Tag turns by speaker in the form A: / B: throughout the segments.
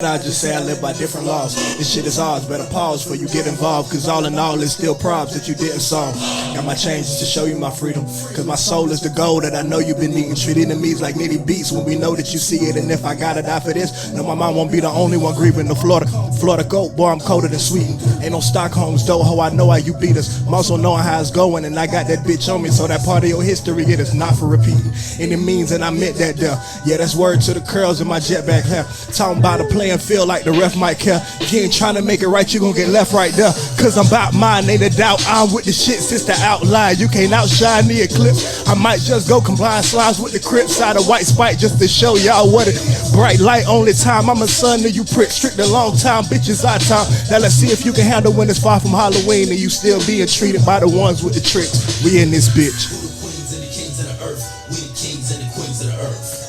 A: I just say I live by different laws. This shit is ours, better pause before you get involved. Cause all in all, it's still problems that you didn't solve. Got my changes to show you my freedom. Cause my soul is the gold that I know you've been eating. Treat enemies like nitty beats when we know that you see it. And if I gotta die for this, no, my mom won't be the only one grieving. The Florida goat, boy, I'm colder than Sweden. Ain't no Stockholm's dough, ho, I know how you beat us. I'm also knowing how it's going, and I got that bitch on me. So that part of your history, it is not for repeating. Any means, and I meant that there. Yeah, that's word to the curls in my jetback hair. Talking about a playing field like the ref might care. If you ain't trying to make it right, you gon' get left right there. Cause I'm about mine, ain't a doubt. I'm with the shit since the outline. You can't outshine the eclipse. I might just go combine slides with the Crips side of white spike just to show y'all what it. Bright light only time. I'm a son of you pricks. Strict a long time, bitches our time. Now let's see if you can handle when it's far from Halloween and you still being treated by the ones with the tricks. We in this bitch.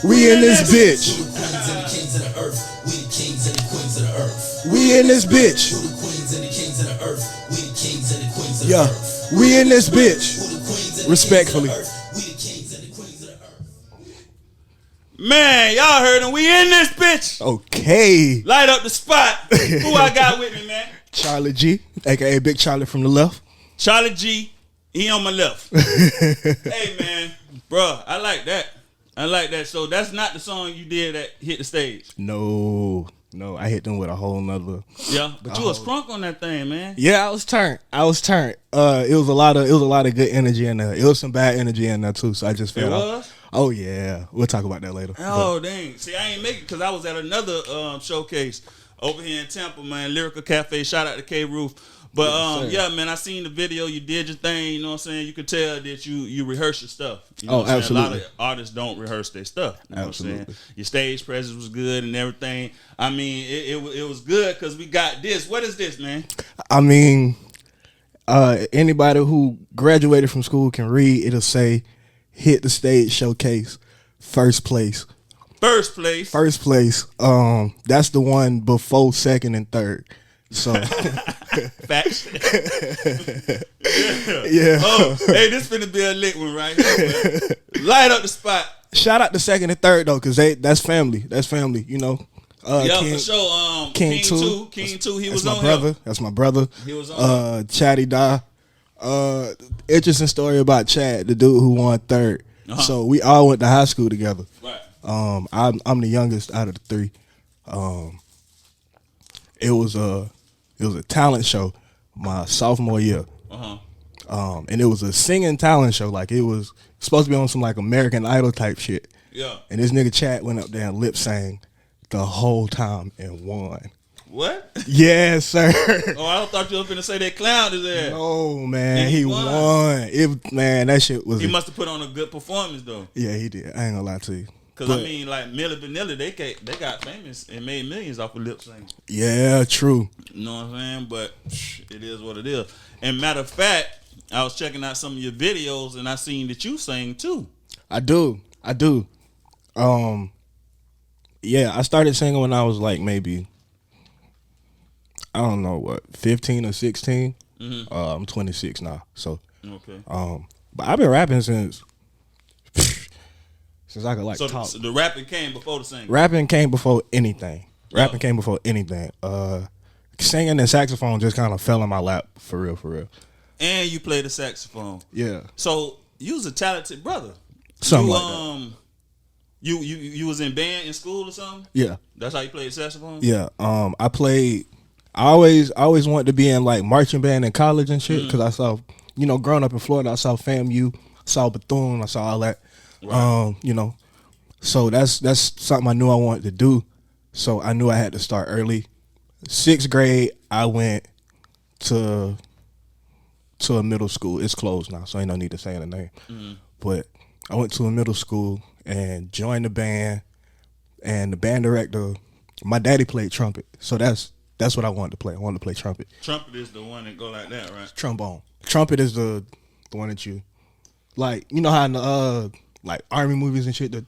A: We in this bitch. We in this bitch. Yeah, we in this bitch. Respectfully.
B: Man, y'all heard him. We in this bitch.
A: Okay.
B: Light up the spot. Who I got with me, man?
A: Charlie G, aka Big Charlie from the left.
B: Charlie G, he on my left. Hey, man. Bruh, I like that. I like that. So that's not the song you did that hit the stage.
A: No, I hit them with a whole nother.
B: Yeah, but you was crunk on that thing, man.
A: Yeah, I was turned. It was a lot of good energy in there. It was some bad energy in there too. So I just felt.
B: It was?
A: Oh yeah, we'll talk about that later.
B: Oh dang! See, I ain't make it because I was at another showcase over here in Tampa, man. Lyrical Cafe. Shout out to K Roof. But yeah, man, I seen the video. You did your thing. You know what I'm saying? You could tell that you rehearse your stuff. You know what I'm
A: absolutely.
B: saying? A lot of artists don't rehearse their stuff. You know
A: Absolutely.
B: What I'm saying? Your stage presence was good and everything. I mean, it was good because we got this. What is this, man?
A: I mean, anybody who graduated from school can read. It'll say, "Hit the stage showcase, first place."
B: First place.
A: First place. That's the one before second and third. So
B: Facts.
A: Yeah.
B: Oh, hey, this finna be a lit one right here, man. Light up the spot.
A: Shout out to second and third though, cause that's family. That's family, you know.
B: Yeah,
A: King,
B: for sure.
A: King
B: 2. King 2, he was
A: that's
B: on
A: my brother.
B: here.
A: That's my brother.
B: He was on
A: Chatty Da. Interesting story about Chad, the dude who won third.
B: Uh-huh.
A: So we all went to high school together.
B: Right.
A: I'm the youngest out of the three. It was a talent show my sophomore year.
B: Uh-huh.
A: And it was a singing talent show. Like it was supposed to be on some like American Idol type shit.
B: Yeah.
A: And this nigga Chad went up there and lip sang the whole time and won.
B: What?
A: Yes, sir.
B: Oh, I thought you were finna say that clown is there.
A: No, man,
B: And
A: he
B: he
A: won.
B: won.
A: Man, that shit was.
B: He must have put on a good performance though.
A: Yeah, he did. I ain't gonna lie to you.
B: Cause I mean, like Milli Vanilli, they got famous and made millions off of lip syncing.
A: Yeah, true.
B: You know what I'm saying? But it is what it is. And matter of fact, I was checking out some of your videos and I seen that you sing too.
A: I do. Yeah, I started singing when I was like maybe, I don't know what, 15 or 16.
B: Mm-hmm.
A: I'm 26 now, so.
B: Okay.
A: But I've been rapping since I could like talk.
B: So the rapping came before the singing.
A: Rapping came before anything. Singing and saxophone just kind of fell in my lap for real.
B: And you play the saxophone.
A: Yeah.
B: So you was a talented brother.
A: Something like that.
B: You was in band in school or something?
A: Yeah.
B: That's how you played saxophone?
A: Yeah. I always wanted to be in like marching band in college and shit because I saw, growing up in Florida, I saw FAMU, saw Bethune, I saw all that. Right. So that's something I knew I wanted to do. So I knew I had to start early. 6th grade, I went to a middle school. It's closed now, so ain't no need to say the name. Mm-hmm. But I went to a middle school and joined the band. And the band director, my daddy played trumpet, so that's what I wanted to play. I wanted to play trumpet.
B: Trumpet is the one that go like that, right?
A: Trombone. Trumpet is the one that you like. You know how in the like army movies and shit. Yeah.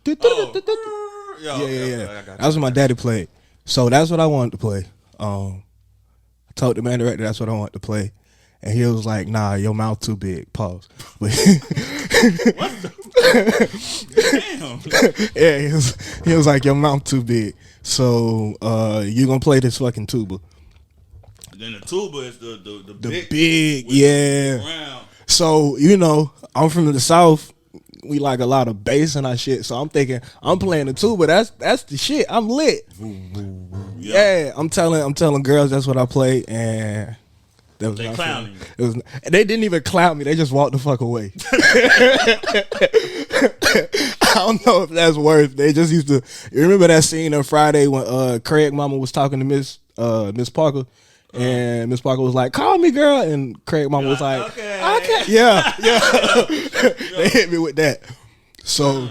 A: That's what my daddy played. So that's what I wanted to play. I told the band director that's what I wanted to play. And he was like, "Nah, your mouth too big." Pause. But
B: What the? Damn.
A: Yeah, he was like, "Your mouth too big." So you gonna play this fucking tuba.
B: Then the tuba is the
A: big yeah.
B: Round.
A: So, you know, I'm from the South. We like a lot of bass and our shit. So I'm thinking I'm playing the tuba. That's the shit. I'm lit. Yeah, I'm telling girls that's what I play, and that was
B: they clowning you.
A: It was. They didn't even clown me. They just walked the fuck away. I don't know if that's worth. They just used to. You remember that scene on Friday when Craig Mama was talking to Miss Parker, and Miss Parker was like, "Call me, girl," and Craig Mama was like, "Okay, yeah." They hit me with that. So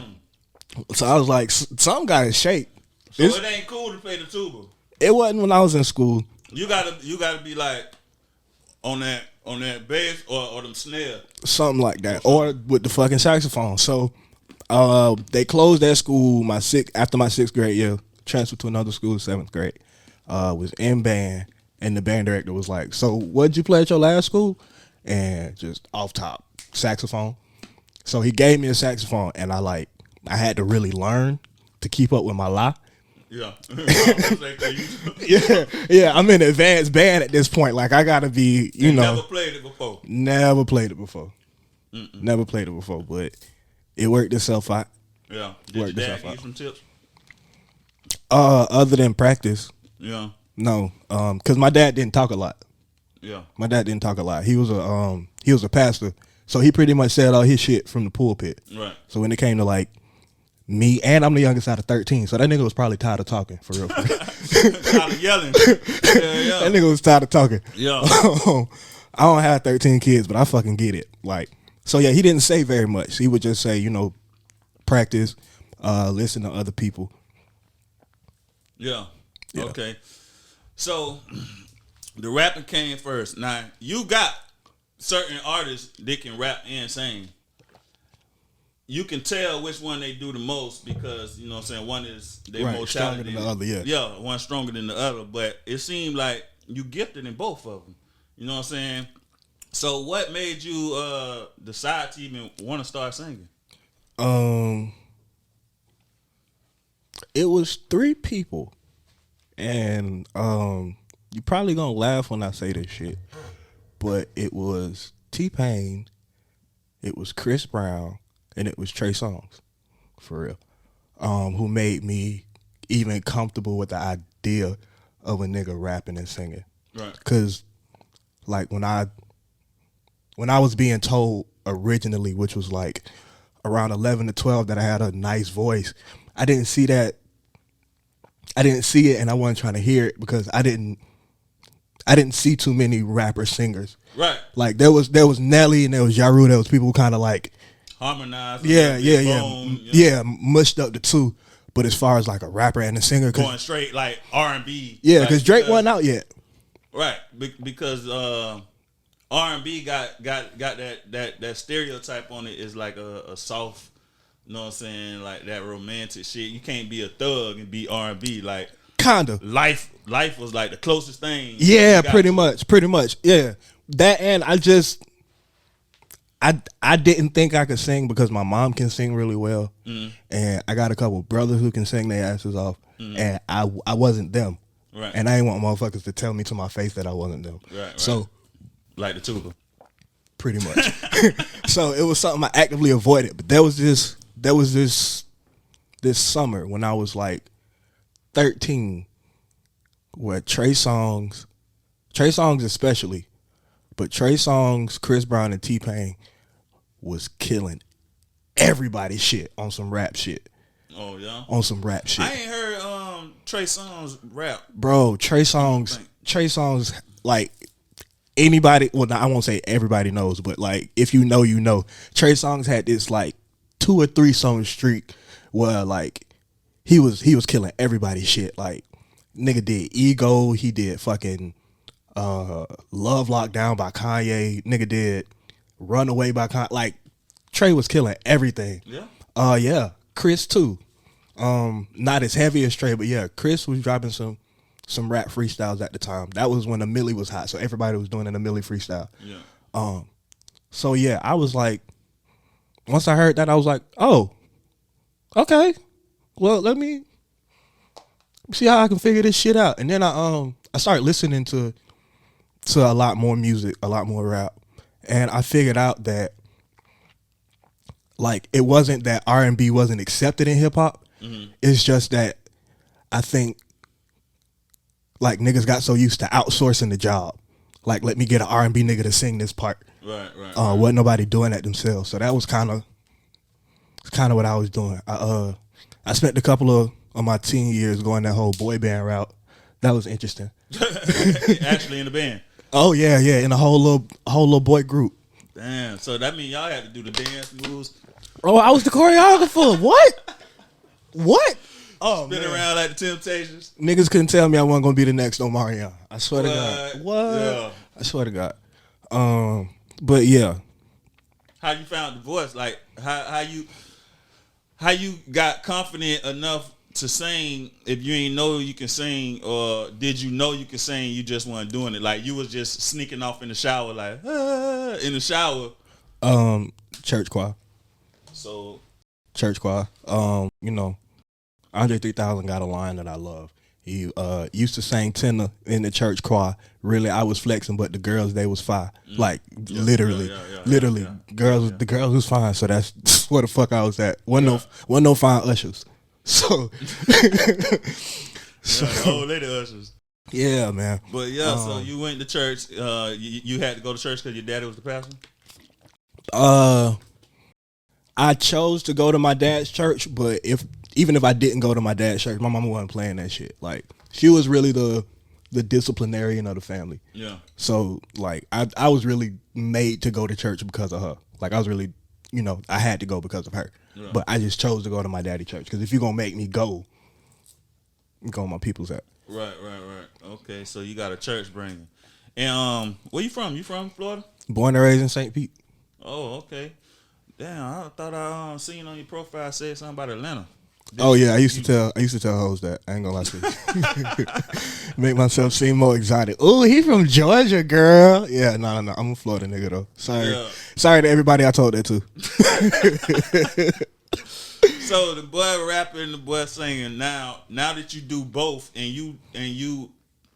A: I was like, "Some guy shake."
B: So it ain't cool to play the tuba.
A: It wasn't when I was in school.
B: You gotta be like on that bass or them snare.
A: Something like that. Or with the fucking saxophone. So they closed that school after my 6th grade year, transferred to another school in 7th grade. Was in band, and the band director was like, "So what'd you play at your last school?" And just off top, saxophone. So he gave me a saxophone, and I had to really learn to keep up with my lie.
B: Yeah.
A: yeah. I'm in advanced band at this point. Like, I gotta be, you know.
B: Never played it before.
A: Never played it before. Never played it before, but it worked itself out.
B: Yeah. Did your dad give you some tips?
A: Other than practice.
B: Yeah.
A: No. Cause my dad didn't talk a lot.
B: Yeah.
A: My dad didn't talk a lot. He was a pastor, so he pretty much said all his shit from the pulpit.
B: Right.
A: So when it came to like me, and I'm the youngest out of 13, so that nigga was probably tired of talking, for real.
B: Tired of yelling. Yeah.
A: That nigga was tired of talking.
B: Yeah.
A: I don't have 13 kids, but I fucking get it. Like, so yeah, he didn't say very much. He would just say, you know, practice, listen to other people.
B: Yeah. Okay. So the rapping came first. Now you got certain artists that can rap and sing. You can tell which one they do the most because, you know what I'm saying, one is they more
A: stronger than the other, yeah.
B: Yeah, one stronger than the other, but it seemed like you gifted in both of them. You know what I'm saying? So what made you decide to even want to start singing?
A: It was 3 people. And you probably gonna laugh when I say this shit, but it was T-Pain, it was Chris Brown, and it was Trey Songz, for real, who made me even comfortable with the idea of a nigga rapping and singing.
B: Right.
A: Cause like when I was being told originally, which was like around 11 to 12, that I had a nice voice, I didn't see that. I didn't see it, and I wasn't trying to hear it because I didn't see too many rapper singers.
B: Right.
A: Like there was Nelly and there was Ja Rule. There was people who kind of like
B: harmonized.
A: Yeah, mushed up the two. But as far as like a rapper and a singer,
B: going straight like R&B.
A: Yeah, because Drake wasn't out yet.
B: Right, because R&B got that stereotype on it is like a soft. You know what I'm saying? Like that romantic shit. You can't be a thug and be R&B. Like
A: kinda.
B: Life was like the closest thing.
A: Yeah, pretty much. Yeah. That, and I didn't think I could sing because my mom can sing really well. And I got a couple brothers who can sing their asses off. And I wasn't them.
B: Right.
A: And I ain't want motherfuckers to tell me to my face that I wasn't them.
B: Right.
A: So
B: like the tuba.
A: Pretty much. So it was something I actively avoided. But there was this summer when I was like 13 where Trey Songz especially, but Trey Songz, Chris Brown, and T-Pain was killing everybody's shit on some rap shit.
B: Oh yeah?
A: On some rap shit.
B: I ain't heard Trey Songz rap.
A: Bro, Trey Songz, like, anybody, well, I won't say everybody knows, but like if you know, you know. Trey Songz had this like 2 or 3 song streak where like he was killing everybody's shit. Like nigga did Ego, he did fucking Love Lockdown by Kanye, nigga did Runaway by Kanye. Like Trey was killing everything.
B: Yeah.
A: Yeah. Chris too. Not as heavy as Trey, but yeah, Chris was dropping some rap freestyles at the time. That was when the Millie was hot, so everybody was doing an Millie freestyle.
B: Yeah.
A: So yeah, I was like, once I heard that, I was like, oh, okay. Well, let me see how I can figure this shit out. And then I started listening to a lot more music, a lot more rap, and I figured out that like it wasn't that R&B wasn't accepted in hip hop. Mm-hmm. It's just that I think like niggas got so used to outsourcing the job. Like, let me get an R&B nigga to sing this part.
B: Right.
A: Wasn't nobody doing that themselves. So that was kind of what I was doing. I spent a couple of my teen years going that whole boy band route. That was interesting.
B: Actually in the band.
A: Oh yeah, in a whole little boy group.
B: Damn. So that means y'all had to do the dance moves.
A: Oh, I was the choreographer. What? Oh,
B: spin around like the Temptations.
A: Niggas couldn't tell me I wasn't gonna be the next Omarion. I swear to God. What?
B: Yeah.
A: I swear to God. But yeah.
B: How you found the voice? Like how you got confident enough to sing if you ain't know you can sing, or did you know you can sing? You just weren't doing it. Like you was just sneaking off in the shower, like in the shower.
A: Church choir.
B: So
A: church choir. You know, Andre 3000 got a line that I love. He used to sing tenor in the church choir. Really, I was flexing, but the girls, they was fine. Like literally, girls, the girls was fine. So that's where the fuck I was at. Wasn't no fine ushers. So,
B: old lady ushers.
A: Yeah, man.
B: But so you went to church. You had to go to church because your daddy was the pastor.
A: I chose to go to my dad's church, but even if I didn't go to my dad's church, my mama wasn't playing that shit. Like she was really the disciplinarian of the family. Yeah. So like I was really made to go to church because of her. Like I was really, I had to go because of her. Yeah. But I just chose to go to my daddy's church because if you're gonna make me go my people's at.
B: Right. Okay, so you got a church bringing. And where you from? You from Florida?
A: Born and raised in St. Pete.
B: Oh, okay. Damn, I thought I seen on your profile said something about Atlanta.
A: I used to tell hoes that. I ain't gonna lie to you. Make myself seem more exotic. Oh, he from Georgia, girl. Yeah, no. I'm a Florida nigga though. Sorry to everybody I told that to.
B: So the boy rapping and the boy singing. Now that you do both, and you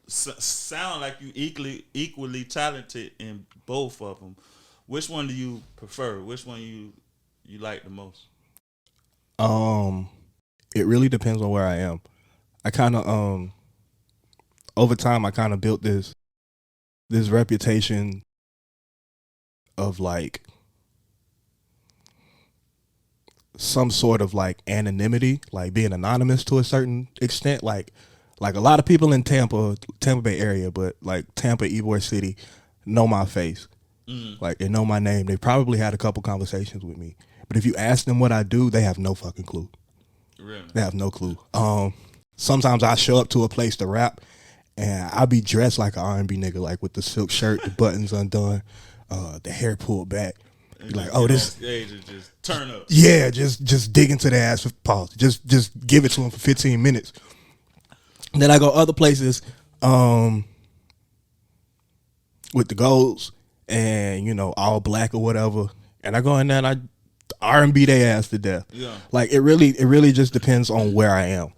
B: sound like you equally talented in both of them. Which one do you prefer? Which one you like the most?
A: It really depends on where I am. I kind of over time I kind of built this reputation of like some sort of like anonymity, like being anonymous to a certain extent. Like a lot of people in Tampa Bay area, but like Tampa, Ybor City, know my face. Like they know my name. They probably had a couple conversations with me. But if you ask them what I do, they have no fucking clue. Really? They have no clue. Sometimes I show up to a place to rap and I be dressed like an R&B nigga, like with the silk shirt, the buttons undone, the hair pulled back. Be like, oh, this
B: stage and just turn up.
A: Yeah, just dig into the ass with pause. Just give it to them for 15 minutes. And then I go other places with the golds and all black or whatever, and I go in there and I R&B they ass to death. Yeah. Like it really just depends on where I am.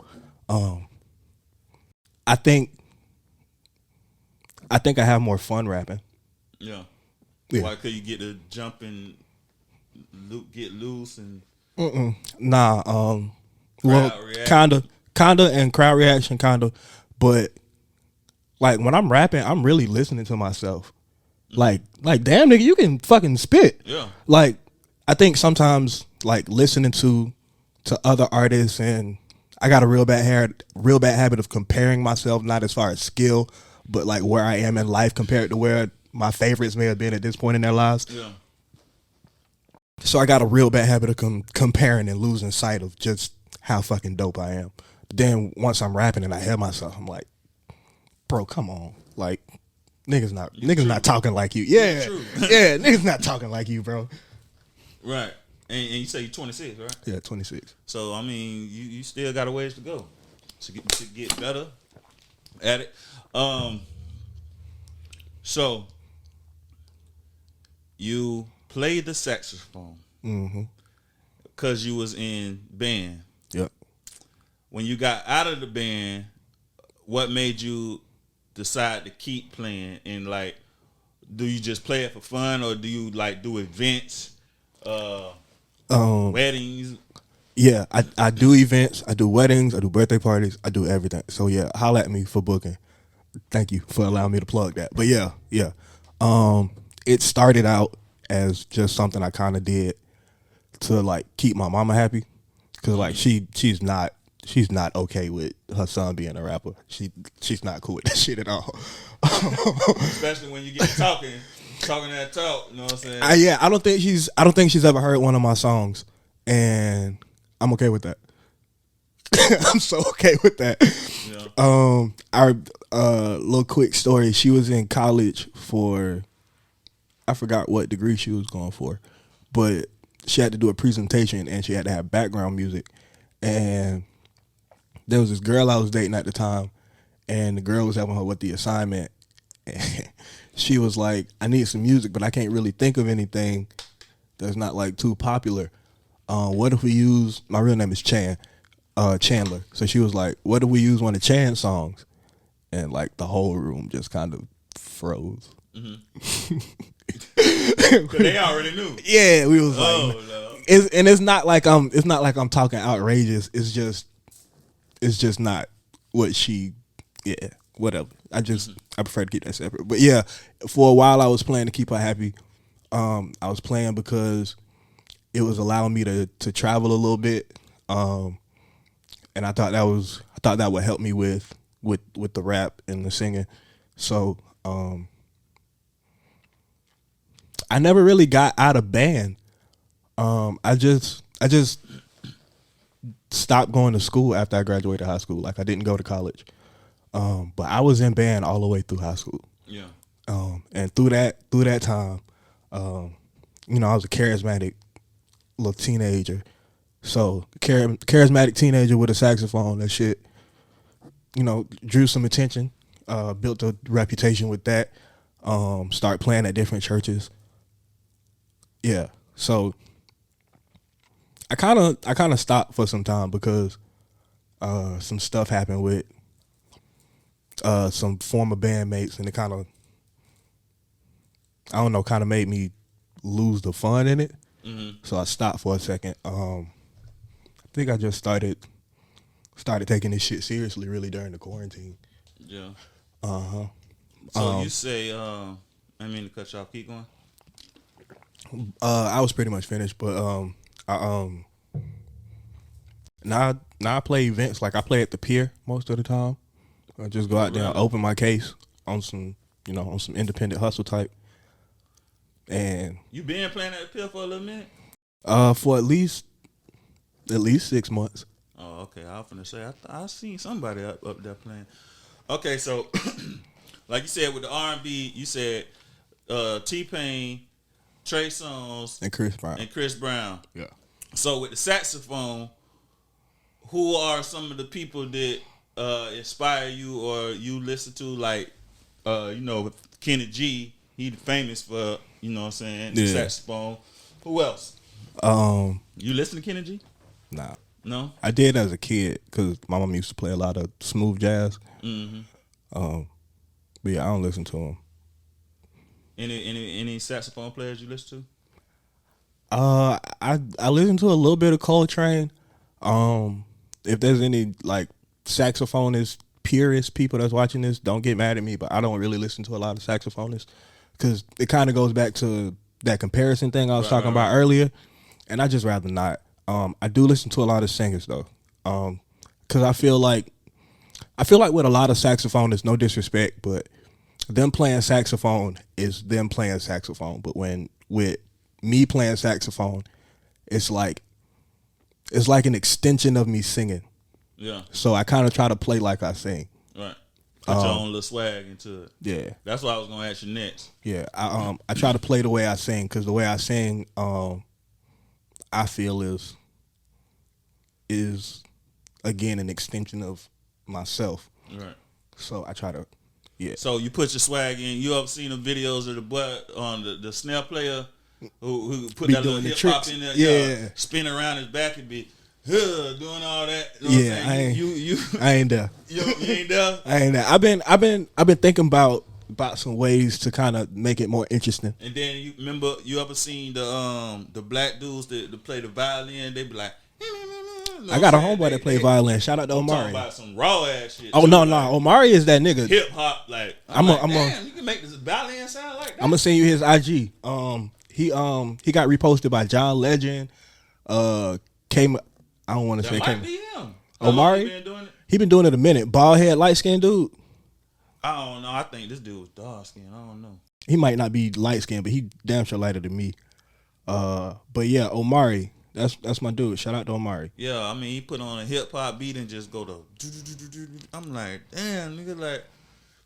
A: I think I have more fun rapping.
B: Yeah. Why could you get to jump and get loose and
A: nah, well, kinda and crowd reaction kinda, but like when I'm rapping, I'm really listening to myself. Like damn nigga, you can fucking spit. Yeah. Like I think sometimes like listening to other artists, and I got a real bad habit of comparing myself, not as far as skill, but like where I am in life compared to where my favorites may have been at this point in their lives. Yeah. So I got a real bad habit of comparing and losing sight of just how fucking dope I am. But then once I'm rapping and I hear myself, I'm like, bro, come on. Like niggas not talking like you. Yeah. Yeah, niggas not talking like you, bro.
B: Right. And you say you're 26, right?
A: Yeah, 26.
B: So I mean, you still got a ways to go to get better at it. So you played the saxophone because you was in band.
A: Yep.
B: When you got out of the band, what made you decide to keep playing? And like, do you just play it for fun, or do you like do events, weddings?
A: Yeah, I do events, I do weddings, I do birthday parties, I do everything. So yeah, holla at me for booking. Thank you for allowing me to plug that. But yeah. It started out as just something I kind of did to like keep my mama happy, because like she's not okay with her son being a rapper. She's not cool with that shit at all.
B: Especially when you get talking that talk. You know what I'm saying?
A: I don't think she's ever heard one of my songs, and I'm okay with that. I'm so okay with that. Yeah. Our little quick story. She was in college for, I forgot what degree she was going for, but she had to do a presentation and she had to have background music. And there was this girl I was dating at the time, and the girl was helping her with the assignment. And she was like, I need some music, but I can't really think of anything that's not like too popular. What if we use, my real name is Chandler. So she was like, what if we use one of Chan's songs? And like the whole room just kind of froze. Mm-hmm.
B: They already knew.
A: Yeah, we was like, no. It's not like I'm talking outrageous. It's just not what she. Yeah, whatever. I prefer to keep that separate. But yeah, for a while I was playing to keep her happy. I was playing because it was allowing me to travel a little bit. And I thought that would help me with the rap and the singing. So I never really got out of band. I just stopped going to school after I graduated high school. Like I didn't go to college. But I was in band all the way through high school.
B: Yeah.
A: And through that time, I was a charismatic little teenager. So charismatic teenager with a saxophone, that shit, drew some attention, built a reputation with that, start playing at different churches. Yeah. So I kind of stopped for some time because some stuff happened with some former bandmates, and it kind of made me lose the fun in it. Mm-hmm. So I stopped for a second. I think I just started taking this shit seriously really during the quarantine.
B: Yeah.
A: Uh-huh.
B: So you say, I mean to cut you off, keep going.
A: I was pretty much finished, but now I play events. Like I play at the pier most of the time. I just go out there and open my case on some independent hustle type. And
B: you been playing at the pier for a little minute?
A: For at least 6 months.
B: Oh, okay. I was finna say I seen somebody up there playing. Okay, so like you said with the R&B, you said T-Pain, Trey Songz,
A: and Chris Brown.
B: Yeah. So with the saxophone, who are some of the people that inspire you or you listen to? Like, Kenny G. He famous for the saxophone. Who else? You listen to Kenny G?
A: Nah.
B: No.
A: I did as a kid because my mom used to play a lot of smooth jazz.
B: Mm-hmm.
A: But yeah, I don't listen to him.
B: Any saxophone players you listen to?
A: I listen to a little bit of Coltrane. If there's any like saxophonist purist people that's watching this, don't get mad at me, but I don't really listen to a lot of saxophonists because it kind of goes back to that comparison thing I was talking about earlier, and I just rather not. I do listen to a lot of singers though, because I feel like with a lot of saxophonists, no disrespect, but them playing saxophone is them playing saxophone. But when with me playing saxophone, it's like an extension of me singing.
B: Yeah.
A: So I kind of try to play like I sing.
B: Right. Put your own little swag into it.
A: Yeah.
B: That's what I was gonna ask you next.
A: Yeah. I try to play the way I sing because the way I sing, I feel is again an extension of myself.
B: Right.
A: So I try to. Yeah.
B: So you put your swag in. You ever seen the videos of the boy on the snare player who put that little hip hop in there?
A: Yeah.
B: Spin around his back and be. doing all that. You know
A: Yeah, I ain't there.
B: You ain't there.
A: I ain't there. I've been thinking about some ways to kind of make it more interesting.
B: And then you remember, you ever seen the black dudes that play the violin? They be like,
A: I got a homeboy that play violin. Shout out to Omari.
B: Talking about some raw ass shit.
A: Oh no, Omari is that nigga.
B: Hip hop, like damn, you can make this violin sound like that.
A: I'm gonna send you his IG. He got reposted by John Legend. Came. I don't want to say came.
B: Be him.
A: Omari. He been doing it a minute. Bald head, light skinned dude.
B: I don't know. I think this dude was dark skinned. I don't know.
A: He might not be light skinned, but he damn sure lighter than me. But yeah, Omari. That's my dude. Shout out to Omari.
B: Yeah, I mean, he put on a hip hop beat and just go to. I'm like, damn, nigga, like,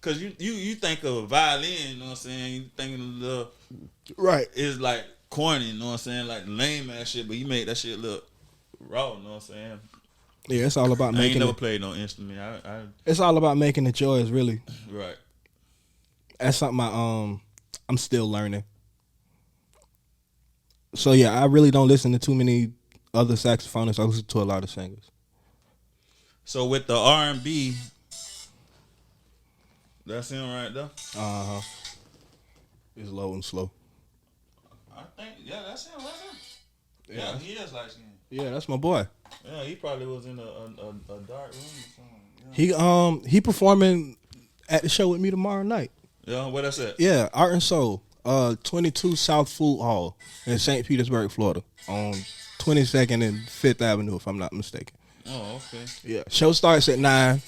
B: cause you think of a violin, you know what I'm saying? You thinking of the
A: right
B: is like corny, you know what I'm saying? Like lame ass shit, but you made that shit look raw, you know what I'm saying?
A: Yeah, it's all about making.
B: I ain't never played no instrument.
A: It's all about making it yours, really.
B: Right.
A: That's something I'm still learning. So yeah, I really don't listen to too many other saxophonists. I listen to a lot of singers.
B: So with the R&B, that's him right there.
A: It's low and slow.
B: I think that's him right there. Yeah, he is light skinned.
A: Yeah, that's my boy.
B: Yeah, he probably was in a dark room or something. Yeah.
A: He performing at the show with me tomorrow night.
B: Yeah, where that's at?
A: Yeah, Art and Soul. 22 South Food Hall in St. Petersburg, Florida, on 22nd and 5th Avenue, if I'm not mistaken.
B: Oh, okay.
A: Yeah, show starts at 9.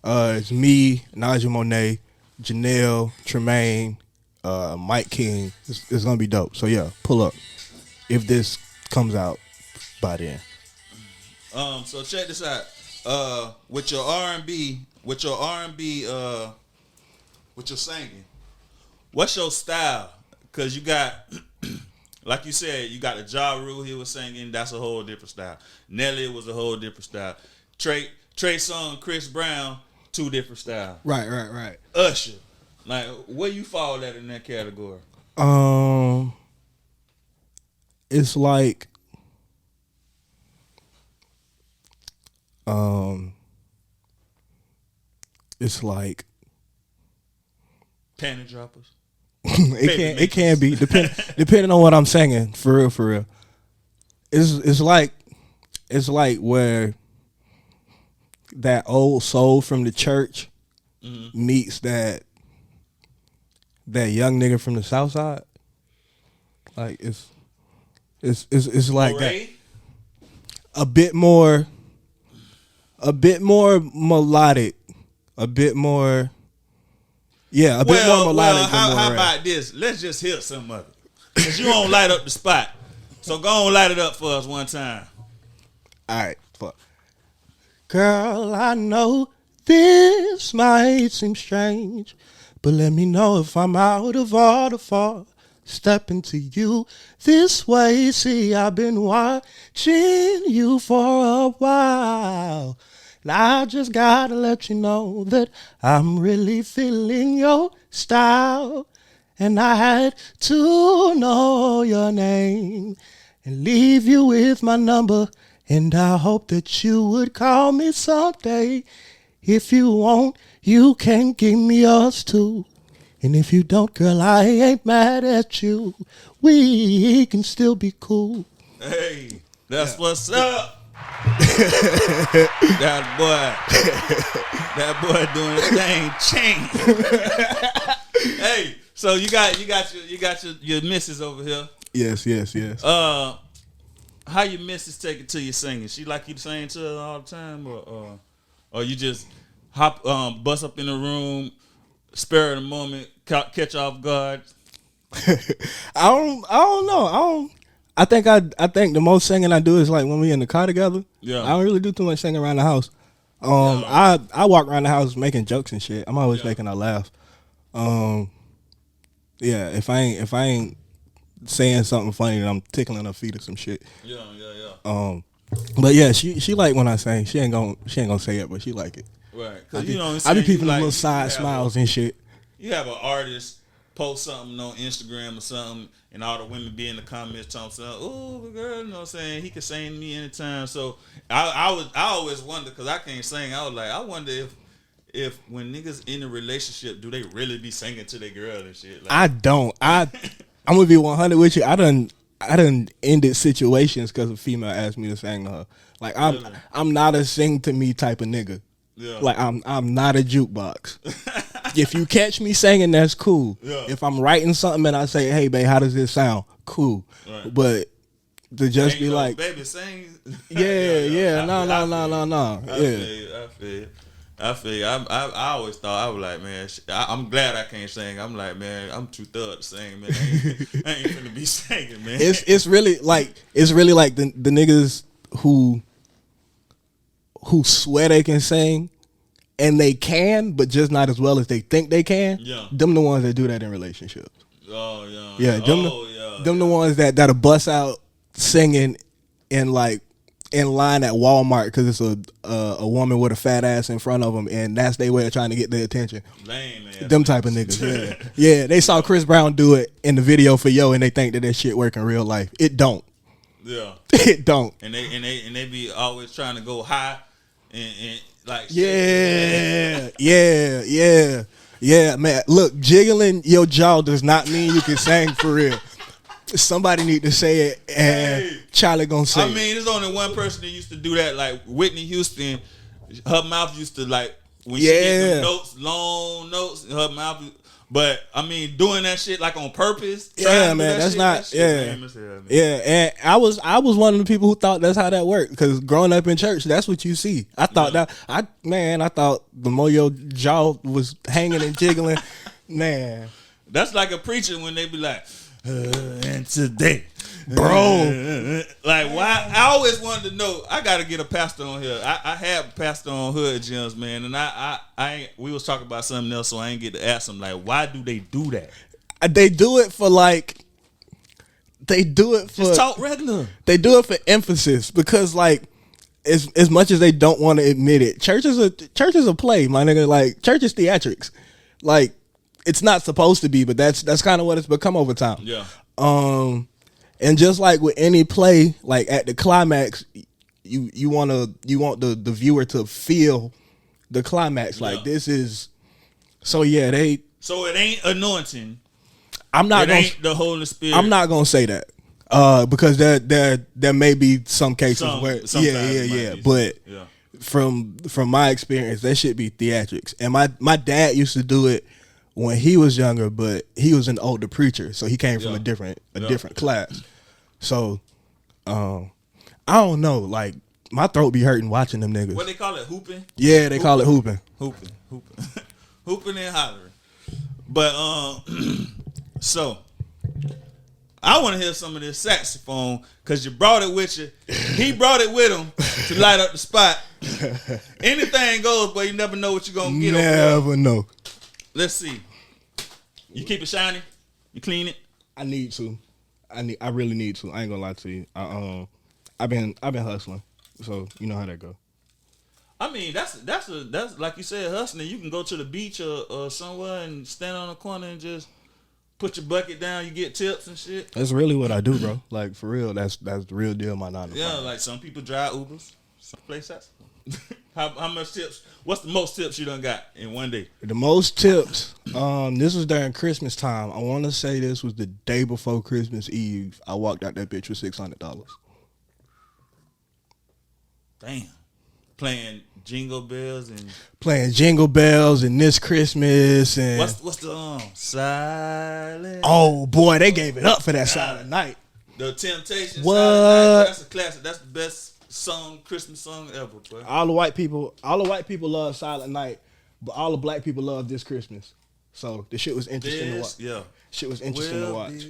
A: It's me, Naja Monet, Janelle, Tremaine, Mike King. It's gonna be dope. So yeah, pull up if this comes out by then.
B: So check this out. With your R&B, with your singing. What's your style? Because you got, like you said, you got the Ja Rule he was singing. That's a whole different style. Nelly was a whole different style. Trey Songz, Chris Brown, 2 different styles.
A: Right.
B: Usher, like where you fall at in that category?
A: It's like,
B: panty droppers.
A: It can be depending on what I'm singing, for real. It's like where that old soul from the church meets that young nigga from the South Side. Like it's like
B: Ray?
A: that. A bit more melodic, a bit more. Yeah, bit more melodic.
B: How about this? Let's just hit some of it. Because you don't light up the spot. So go on, light it up for us one time.
A: All right, fuck. Girl, I know this might seem strange, but let me know if I'm out of order for stepping to you this way. See, I've been watching you for a while. And I just gotta let you know that I'm really feeling your style. And I had to know your name and leave you with my number. And I hope that you would call me someday. If you won't, you can give me yours too. And if you don't, girl, I ain't mad at you. We can still be cool.
B: Hey, that's what's up. that boy doing his thing. Change. Hey, so you got your missus over here.
A: Yes.
B: How your missus take it to you singing? She like you to sing to her all the time, or you just bust up in the room, spare the moment, catch off guard?
A: I don't know. I think the most singing I do is like when we in the car together.
B: Yeah.
A: I don't really do too much singing around the house. I walk around the house making jokes and shit. I'm always making her laugh. Yeah, if I ain't saying something funny, then I'm tickling her feet or some shit.
B: Yeah.
A: But yeah, she like when I sing. She ain't gonna say it, but she like it.
B: Right.
A: I be peeping like, little side smiles and shit.
B: You have an artist post something on Instagram or something, and all the women be in the comments talking something, oh, girl, you know what I'm saying? He can sing to me anytime. So I always wonder, because I can't sing. I was like, I wonder if when niggas in a relationship, do they really be singing to their girl and shit? Like,
A: I don't. I'm gonna be 100 with you. I done ended situations because a female asked me to sing to her. Like I'm not a sing to me type of nigga.
B: Yeah.
A: Like I'm not a jukebox. If you catch me singing, that's cool.
B: Yeah.
A: If I'm writing something and I say, hey babe, how does this sound? Cool.
B: Right.
A: But to just
B: ain't
A: be
B: no,
A: like,
B: baby, sing.
A: yeah, no.
B: I feel you. I always thought, I was like, man, I'm glad I can't sing. I'm like, man, I'm too thug to sing, man. I ain't finna be singing, man.
A: It's really like the niggas who swear they can sing and they can, but just not as well as they think they can.
B: Yeah.
A: Them the ones that do that in relationships.
B: Oh yeah.
A: Yeah. Them the ones that'll bust out singing in line at Walmart because it's a woman with a fat ass in front of them, and that's their way of trying to get their attention.
B: Lame, man.
A: Them type of niggas. Yeah. They saw Chris Brown do it in the video for Yo, and they think that shit work in real life. It don't.
B: Yeah.
A: It don't.
B: And they be always trying to go high and like
A: yeah, man. Look, jiggling your jaw does not mean you can sing for real. Somebody need to say it, and Charlie gonna say.
B: I mean, there's only one person that used to do that, like Whitney Houston. Her mouth used to like when she get notes, long notes, her mouth. But I mean, doing that shit like on purpose.
A: Yeah, man, that's not. Yeah, and I was one of the people who thought that's how that worked, because growing up in church, that's what you see. I thought I thought the more your jaw was hanging and jiggling, man.
B: That's like a preacher when they be like, and today,
A: bro.
B: Like, why? I always wanted to know. I got to get a pastor on here. I had a pastor on Hood Gems, man, and I ain't, we was talking about something else, so I ain't get to ask them, like, why do they do that?
A: They do it for
B: just talk regular.
A: They do it for emphasis, because like as much as they don't want to admit it, church is a play, my nigga. Like, church is theatrics. Like, it's not supposed to be, but that's kind of what it's become over time.
B: Yeah.
A: And just like with any play, like at the climax, you want the viewer to feel the climax. Like, this is, so yeah,
B: so it ain't anointing.
A: Ain't
B: the Holy Spirit.
A: I'm not gonna say that. Because there may be some cases where but from my experience, that should be theatrics. And my dad used to do it when he was younger, but he was an older preacher, so he came from a different class. So I don't know, like, my throat be hurting watching them niggas.
B: What they call it, hooping?
A: Yeah, they call it hooping.
B: Hooping hooping and hollering. But so I want to hear some of this saxophone, because you brought it with you. He brought it with him to light up the spot. Anything goes, but you never know what you're going to get.
A: Never know.
B: Let's see. You keep it shiny? You clean it?
A: I need to. I really need to. I ain't gonna lie to you. I've been hustling, so you know how that go.
B: I mean, that's like you said, hustling. You can go to the beach or somewhere and stand on a corner and just put your bucket down. You get tips and shit.
A: That's really what I do, bro. Like, for real, that's the real deal. My 9 to 5.
B: Yeah, like some people drive Ubers, some play saxophone. How much tips? What's the most tips you done got in one day?
A: The most tips. This was during Christmas time. I want to say this was the day before Christmas Eve. I walked out that bitch with $600.
B: Damn. Playing Jingle Bells
A: and This Christmas and
B: what's the Silent?
A: Oh boy, they gave it up for that Silent Night.
B: The Temptations.
A: What?
B: Silent Night, that's a classic. That's the best Christmas song ever, bro.
A: All the white people love Silent Night, but all the black people love This Christmas. So the shit was interesting to watch.
B: Yeah.
A: Shit was interesting to watch.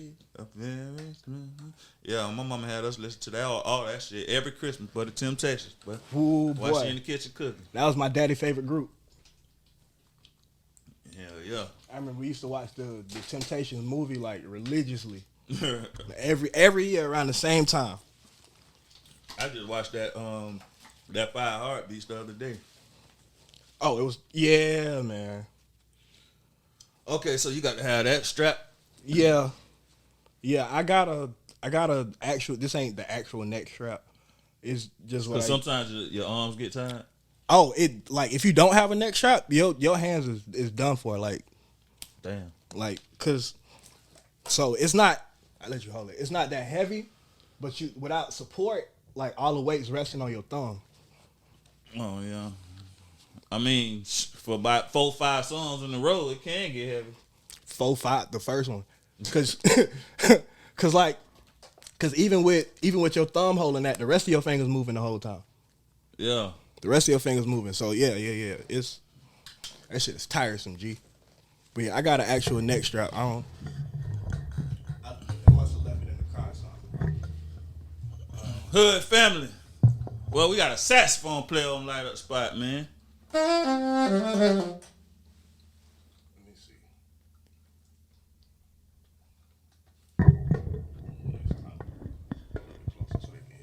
B: Yeah, my mama had us listen to that all that shit every Christmas, but the Temptations, but
A: ooh, boy.
B: While she in the kitchen cooking.
A: That was my daddy's favorite group.
B: Hell yeah.
A: I remember we used to watch the Temptations movie like religiously. every year around the same time.
B: I just watched that 5 Heartbeats the other day.
A: Oh, it was, yeah, man.
B: Okay, so you got to have that strap.
A: Yeah. I got a actual. This ain't the actual neck strap. It's just like
B: Because sometimes your arms get tired.
A: Oh, it like if you don't have a neck strap, your hands is done for. Like,
B: damn.
A: Like, cause so it's not. I let you hold it. It's not that heavy, but you without support, like all the weight's resting on your thumb.
B: Oh yeah. I mean, for about 4-5 songs in a row, it can get heavy.
A: 4-5, the first one, cause even with your thumb holding that, the rest of your fingers moving the whole time.
B: Yeah.
A: The rest of your fingers moving. So yeah. It's that shit is tiresome, G. But yeah, I got an actual neck strap. I must have left it in the car or something.
B: Hood family. Well, we got a saxophone player on Light Up Spot, man.
A: Let me see. Closer so they can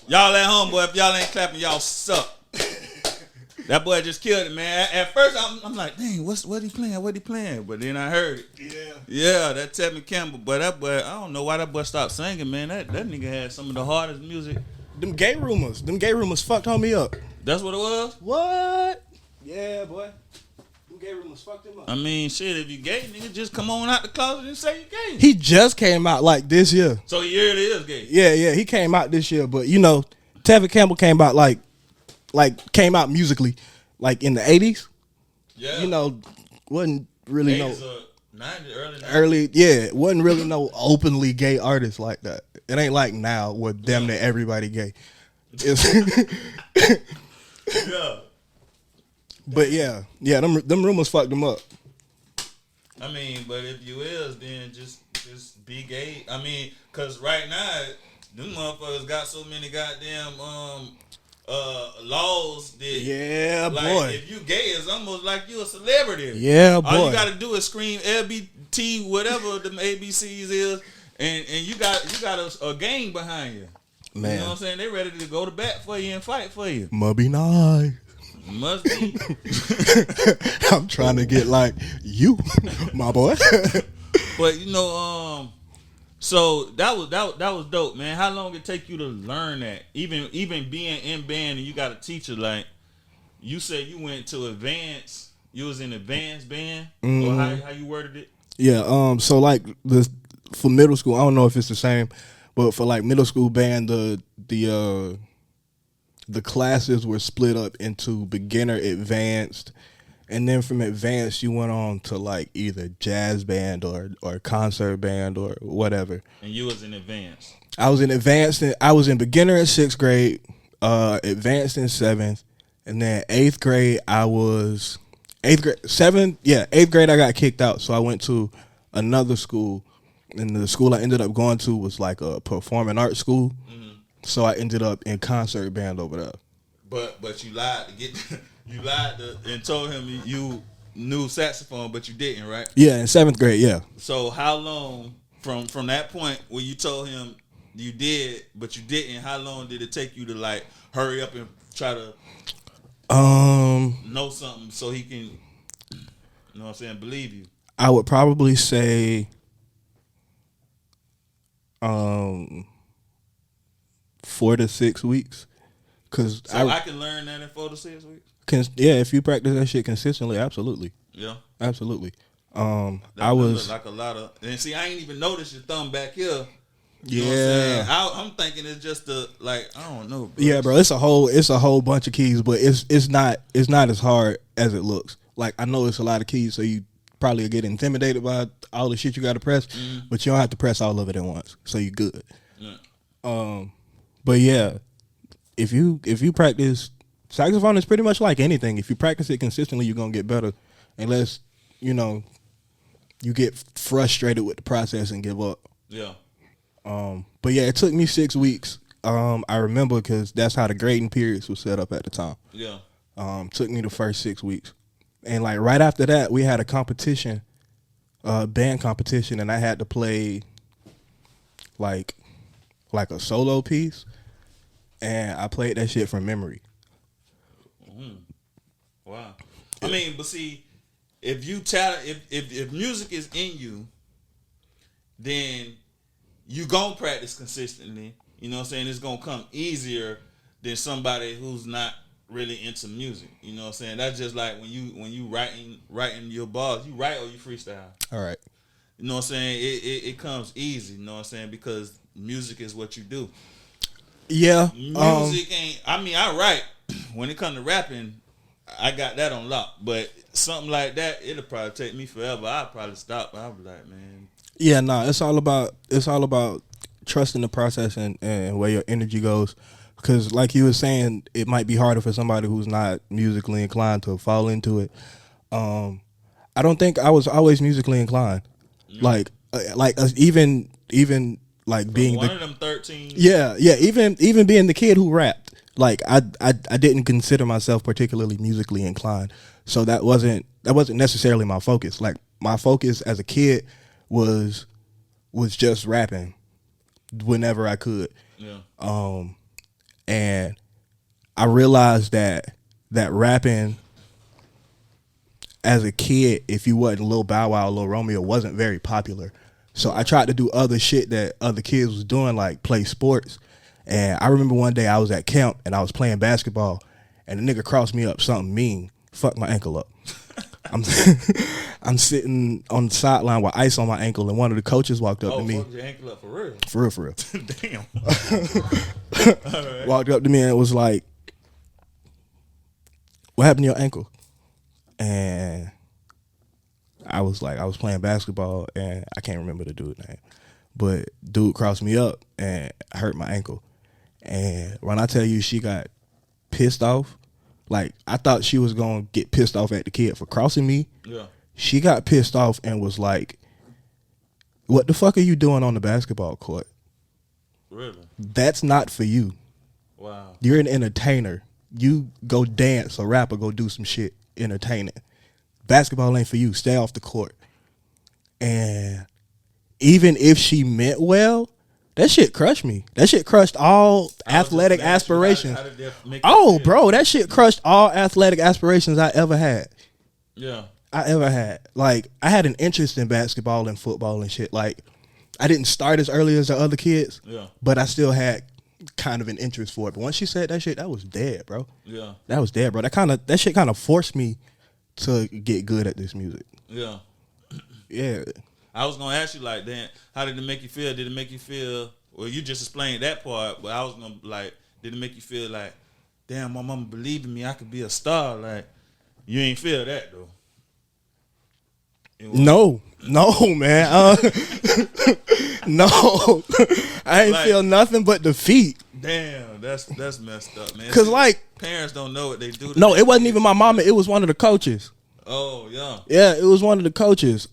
B: Y'all at home, boy, if y'all ain't clapping, y'all suck. That boy just killed it, man. At first, I'm like, dang, what he playing? What he playing? But then I heard it. Yeah, that Tevin Campbell. But that boy, I don't know why that boy stopped singing, man. That nigga had some of the hardest music.
A: Them gay rumors fucked homie up.
B: That's what it was?
A: What? Yeah, boy. Them gay rumors fucked him up.
B: I mean, shit, if you gay, nigga, just come on out the closet and say you gay.
A: He just came out like this year.
B: So he really is gay.
A: Yeah, he came out this year. But, you know, Tevin Campbell came out came out musically like in the 80s.
B: Yeah.
A: You know, wasn't really
B: 80s
A: no...
B: 90s,
A: early, yeah, wasn't really no openly gay artist like that. It ain't like now where damn near everybody gay.
B: Yeah.
A: But yeah, them rumors fucked him up.
B: I mean, but if you is, then just be gay. I mean, cause right now, them motherfuckers got so many goddamn laws that boy. If you gay, it's almost like you a celebrity.
A: Yeah, boy.
B: All you gotta do is scream LBT, whatever the ABCs is, and you got a gang behind you.
A: Man.
B: You know what I'm saying? They ready to go to bat for you and fight for you.
A: Must be nice.
B: Must be.
A: I'm trying to get like you, my boy.
B: But you know, so that was dope, man. How long it take you to learn that? Even being in band and you got a teacher, like you said you went to advanced. You was in advanced band, or how you worded it?
A: Yeah. So like for middle school, I don't know if it's the same, but for like middle school band, the classes were split up into beginner, advanced, and then from advanced you went on to like either jazz band or concert band or whatever.
B: And you was in advanced.
A: I was in advanced. I was in beginner in 6th grade, advanced in 7th, and then 8th grade I was 8th grade 8th grade I got kicked out, so I went to another school, and the school I ended up going to was like a performing arts school. So I ended up in concert band over there.
B: But you lied to get and told him knew saxophone, but you didn't, right?
A: Yeah, in 7th grade, yeah.
B: So how long from that point where you told him you did, but you didn't, how long did it take you to like hurry up and try to know something so he can, you know what I'm saying, believe you?
A: I would probably say 4 to 6 weeks. Cause
B: so I can learn that in 4 to 6 weeks?
A: Yeah, if you practice that shit consistently, absolutely.
B: Yeah.
A: Absolutely.
B: I was like a lot of, and see, I ain't even noticed your thumb back here. You know what I'm saying? I'm thinking it's just I don't know, bro.
A: Yeah, bro, it's a whole bunch of keys, but it's not as hard as it looks. Like, I know it's a lot of keys, so you probably get intimidated by all the shit you got to press, but you don't have to press all of it at once, so you good. Yeah. But yeah, if you practice, saxophone is pretty much like anything. If you practice it consistently, you're gonna get better, unless you get frustrated with the process and give up.
B: Yeah.
A: But yeah, it took me 6 weeks. I remember because that's how the grading periods was set up at the time.
B: Yeah.
A: Took me the first 6 weeks, and like right after that, we had a competition, band competition, and I had to play like a solo piece, and I played that shit from memory.
B: Wow. I mean, but see, if music is in you, then you gonna practice consistently. You know what I'm saying? It's gonna come easier than somebody who's not really into music. You know what I'm saying? That's just like when you writing your bars, you write or you freestyle.
A: All right.
B: You know what I'm saying? It comes easy, you know what I'm saying? Because music is what you do.
A: Yeah.
B: Music ain't, I mean, I write. When it comes to rapping, I got that on lock. But something like that, it'll probably take me forever. I'll probably stop. I'll be like, man.
A: Yeah, it's all about trusting the process and where your energy goes. Because like you were saying, it might be harder for somebody who's not musically inclined to fall into it. I don't think I was always musically inclined. Like even like being
B: one of them 13.
A: Yeah, even being the kid who rapped. Like I didn't consider myself particularly musically inclined. So that wasn't necessarily my focus. Like my focus as a kid was just rapping whenever I could.
B: Yeah.
A: And I realized that rapping as a kid, if you wasn't Lil Bow Wow or Lil Romeo, wasn't very popular. So I tried to do other shit that other kids was doing, like play sports. And I remember one day I was at camp and I was playing basketball, and a nigga crossed me up something mean, fucked my ankle up. I'm sitting on the sideline with ice on my ankle, and one of the coaches walked up to me.
B: Fucked your ankle up for real?
A: For real.
B: Damn. Right.
A: Walked up to me and was like, "What happened to your ankle?" And I was like, I was playing basketball, and I can't remember the dude's name, but dude crossed me up and hurt my ankle. And when I tell you she got pissed off, like I thought she was gonna get pissed off at the kid for crossing me.
B: Yeah.
A: She got pissed off and was like, "What the fuck are you doing on the basketball court?
B: Really?
A: That's not for you.
B: Wow.
A: You're an entertainer. You go dance or rap or go do some shit entertaining. Basketball ain't for you. Stay off the court." And even if she meant well, that shit crushed me. That shit crushed all athletic aspirations. Bro, that shit crushed all athletic aspirations I ever had.
B: Yeah.
A: Like, I had an interest in basketball and football and shit. Like, I didn't start as early as the other kids, but I still had kind of an interest for it. But once she said that shit, that was dead, bro.
B: Yeah.
A: That was dead, bro. That shit kind of forced me to get good at this music.
B: Yeah.
A: Yeah.
B: I was gonna ask you, like, then how did it make you feel? Did it make you feel? Well, you just explained that part, but I was gonna did it make you feel like, damn, my mama believed in me, I could be a star? Like, you ain't feel that though.
A: No, man. No, I ain't feel nothing but defeat.
B: Damn, that's messed up, man.
A: Cause like
B: parents don't know what they do.
A: No, it wasn't even my mama. It was one of the coaches.
B: Oh yeah.
A: Yeah, it was one of the coaches.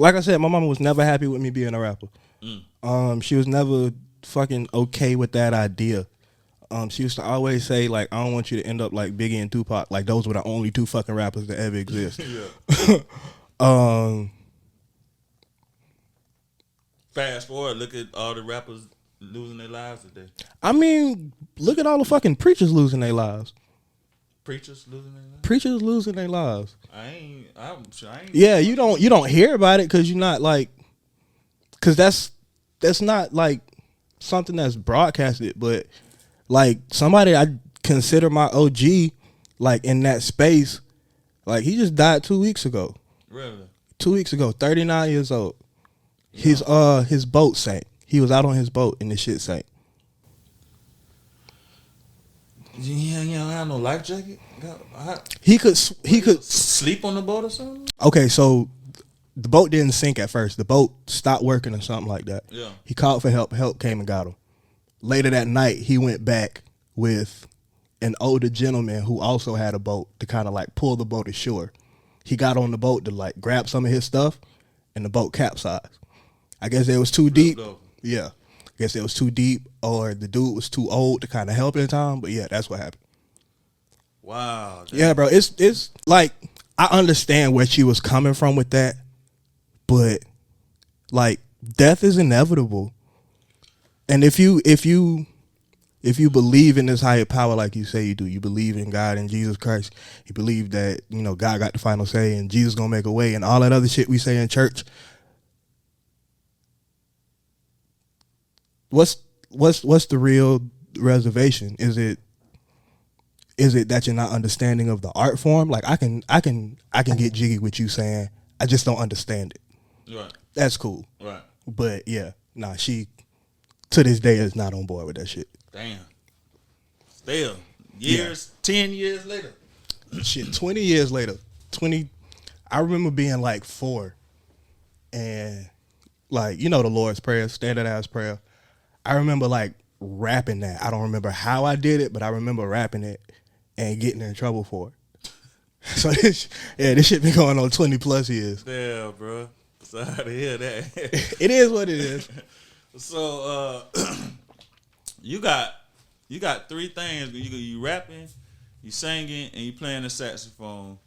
A: Like I said, my mama was never happy with me being a rapper. She was never fucking okay with that idea. She used to always say, like, I don't want you to end up like Biggie and Tupac. Like, those were the only two fucking rappers that ever exist.
B: Fast forward, look at all the rappers losing their lives today.
A: I mean, look at all the fucking preachers losing their lives.
B: Preachers losing their lives?
A: Preachers losing their lives.
B: I ain't.
A: Yeah, you don't hear about it because you're not like, because that's not like something that's broadcasted, but like somebody I consider my OG, like in that space, like he just died 2 weeks ago.
B: Really?
A: 2 weeks ago, 39 years old. His boat sank. He was out on his boat and the shit sank.
B: You don't have no life jacket?
A: He could
B: sleep on the boat or something?
A: Okay, so the boat didn't sink at first. The boat stopped working or something like that.
B: Yeah.
A: He called for help. Help came and got him. Later that night, he went back with an older gentleman who also had a boat to kind of like pull the boat ashore. He got on the boat to like grab some of his stuff, and the boat capsized. I guess it was too deep. Yeah. I guess it was too deep, or the dude was too old to kind of help in time. But yeah, that's what happened.
B: Wow.
A: Yeah, bro. It's like, I understand where she was coming from with that, but like death is inevitable. And if you believe in this higher power like you say you do, you believe in God and Jesus Christ, you believe that, you know, God got the final say and Jesus gonna make a way and all that other shit we say in church. What's the real reservation? Is it that you're not understanding of the art form? Like I can get jiggy with you saying I just don't understand it.
B: Right.
A: That's cool.
B: Right.
A: But yeah, nah, she to this day is not on board with that shit.
B: Damn. Still, years, 10 years later.
A: Shit, 20 years later. I remember being like 4 and like, you know, the Lord's Prayer, standardized prayer. I remember like rapping that. I don't remember how I did it, but I remember rapping it and getting in trouble for it. So this shit been going on 20 plus years.
B: Damn, bro. Sorry to hear that.
A: It is what it is.
B: So you got 3 things. You rapping, you singing, and you playing the saxophone.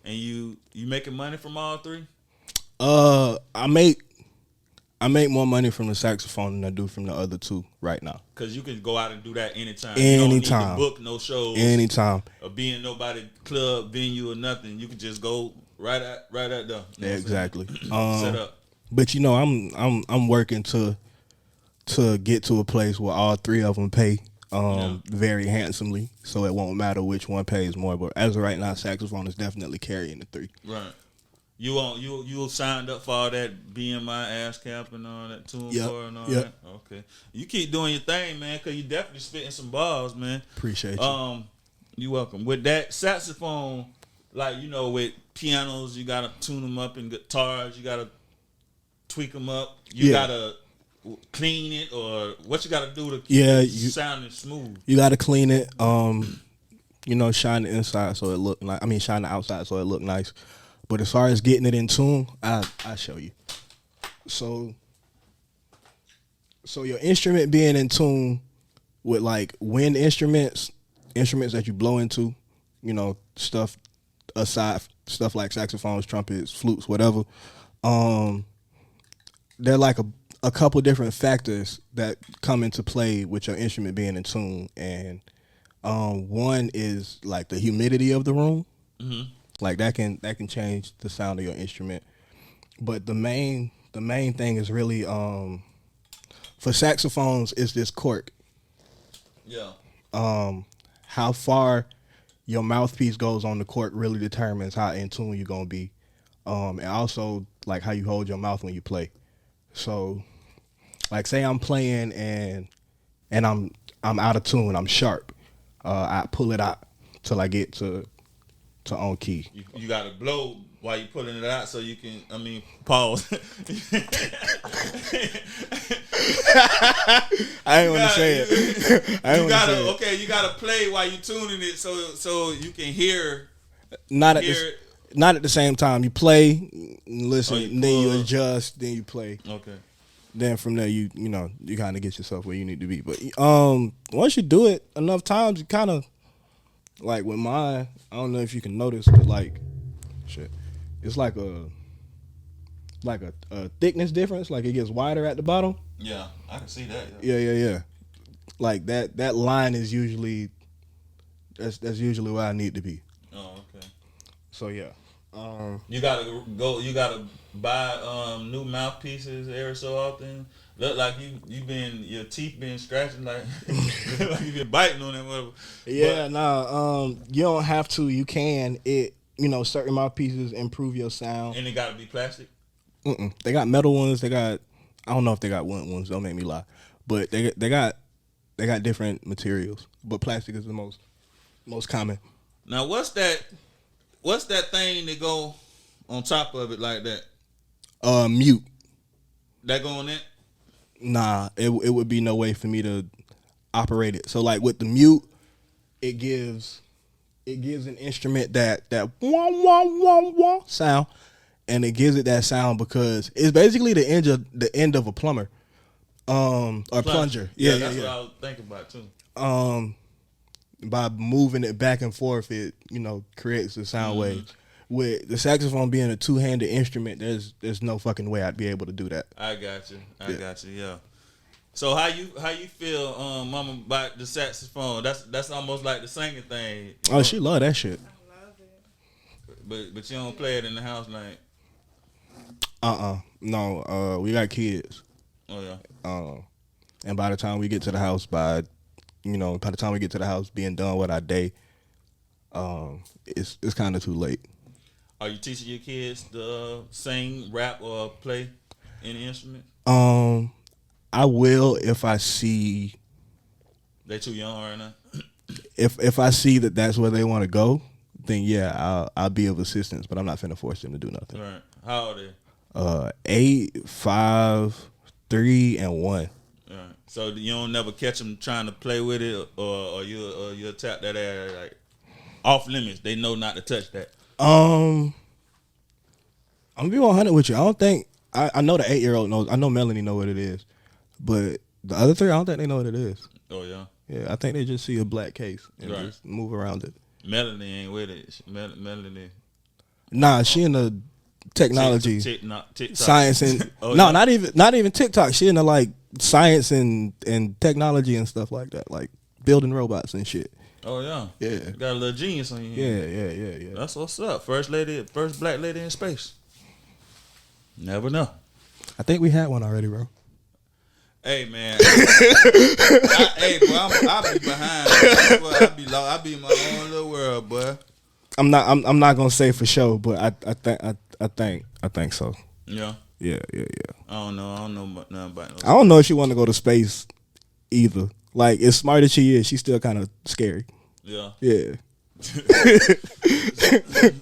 B: And you making money from all 3?
A: I make more money from the saxophone than I do from the other 2 right now.
B: Cause you can go out and do that anytime.
A: Anytime.
B: You don't need to book no shows.
A: Anytime.
B: Or be in nobody club, venue, or nothing. You can just go right at there. You know
A: exactly.
B: Set up.
A: But you know, I'm working to get to a place where all 3 of them pay very handsomely, so it won't matter which one pays more. But as of right now, saxophone is definitely carrying the 3.
B: Right. You signed up for all that BMI ass cap and all that tune for and all that? Okay. You keep doing your thing, man, because you definitely spitting some balls, man.
A: Appreciate you.
B: You're welcome. With that saxophone, like, you know, with pianos, you got to tune them up, and guitars, you got to tweak them up. You got to clean it, or what you got to do to keep it sounding smooth? You
A: got to clean it. You know, shine the inside so it look like, shine the outside so it look nice. But as far as getting it in tune, I show you. So your instrument being in tune with like wind instruments that you blow into, you know, stuff like saxophones, trumpets, flutes, whatever. They're like a couple different factors that come into play with your instrument being in tune, and one is like the humidity of the room. Mm-hmm. Like that can change the sound of your instrument. But the main thing is really for saxophones is this cork.
B: Yeah.
A: How far your mouthpiece goes on the cork really determines how in tune you're gonna be. And also like how you hold your mouth when you play. So like say I'm playing and I'm out of tune, I'm sharp. I pull it out till I get to on key.
B: You gotta blow while you pulling it out so you can, pause.
A: I ain't want to say it.
B: You gotta play while you tuning it so you can hear.
A: Not at the same time. You play, listen, then you adjust, then you play.
B: Okay.
A: then from there you kind of get yourself where you need to be. But once you do it enough times, you kind of like with mine. I don't know if you can notice, but like shit, it's like a thickness difference. Like it gets wider at the bottom.
B: Yeah, I can see that.
A: Yeah. Like that line is usually that's usually where I need to be.
B: Oh, okay.
A: So yeah.
B: You gotta go. You gotta buy new mouthpieces every so often. Look like your teeth been scratching like you been biting on it. Whatever.
A: Yeah, you don't have to. You can. Certain mouthpieces improve your sound.
B: And it gotta be plastic.
A: They got metal ones. They got. I don't know if they got wood ones. Don't make me lie. But they got different materials. But plastic is the most common.
B: Now what's that thing that go on top of it like that?
A: Mute.
B: That go on it?
A: Nah, it would be no way for me to operate it. So like with the mute, it gives an instrument that wah wah wah wah sound, and it gives it that sound because it's basically the end of a plumber, or plunger. Yeah,
B: that's what I was thinking about too.
A: By moving it back and forth, it creates the sound waves. With the saxophone being a two-handed instrument, there's no fucking way I'd be able to do that.
B: I got you. Yeah. So how you feel, Mama, about the saxophone? That's almost like the singing thing.
A: Oh, she love that shit.
C: I love it.
B: But you don't play it in the house like.
A: No. We got kids.
B: Oh yeah.
A: And by the time we get to the house, being done with our day, it's kind of too late.
B: Are you teaching your kids to sing, rap, or play any instrument?
A: I will if I see.
B: They too young right now.
A: If I see that that's where they want to go, then yeah, I'll be of assistance. But I'm not finna force them to do nothing.
B: Right. How old are they?
A: 8, 5, 3, and 1.
B: Right. So you don't never catch them trying to play with it, or you'll tap that area like off limits. They know not to touch that.
A: I'm gonna be 100 with you. I don't think I know the 8-year-old knows. I know Melanie know what it is, but the other 3, I don't think they know what it is.
B: Oh yeah.
A: Yeah, I think they just see a black case and just move around it.
B: Melanie ain't with it. Melanie.
A: Nah, she in the technology,
B: TikTok.
A: science, and not even TikTok. She in the like science and technology and stuff like that, like building robots and shit.
B: Oh yeah.
A: Yeah.
B: You got a little genius on you.
A: Yeah.
B: That's what's up. First black lady in space. Never know.
A: I think we had one already, bro.
B: Hey man, I'll be behind. I'll be in my own little world, boy.
A: I'm not gonna say for sure, but I think so.
B: Yeah.
A: Yeah.
B: I don't know nothing about it.
A: I don't know if she want to go to space either. Like as smart as she is, she's still kind of scary.
B: Yeah.
A: Yeah.